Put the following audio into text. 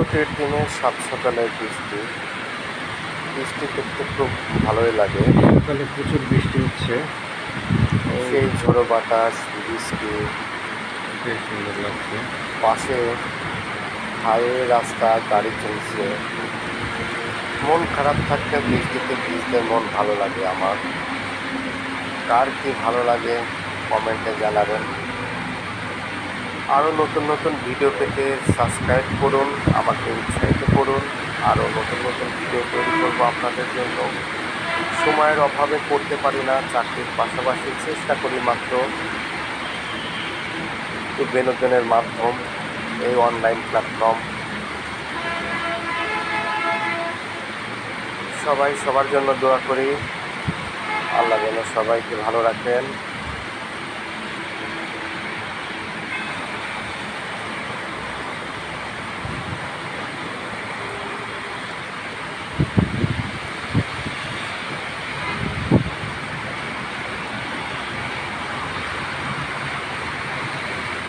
ছুটির দিনে সাত সকালের বৃষ্টি বৃষ্টি দেখতে খুব ভালোই লাগে। সকালে প্রচুর বৃষ্টি হচ্ছে। সেই ঝোড়ো বাতাস, বৃষ্টি, বেশ সুন্দর লাগছে। পাশে হাইওয়ে রাস্তা, গাড়ি চলছে। মন খারাপ থাকলে বৃষ্টিতে ভিজতে মন ভালো লাগে আমার। কার কি ভালো লাগে কমেন্টে জানাবেন। আরও নতুন নতুন ভিডিও পেতে সাবস্ক্রাইব করুন, আমাকে উৎসাহিত করুন। আরও নতুন নতুন ভিডিও তৈরি করবো আপনাদের জন্য। সময়ের অভাবে করতে পারি না, চাকরির পাশাপাশি চেষ্টা করি মাত্র একটু বিনোদনের মাধ্যম এই অনলাইন প্ল্যাটফর্ম। সবাই সবার জন্য দোয়া করি, আল্লাহ যেন সবাইকে ভালো রাখেন।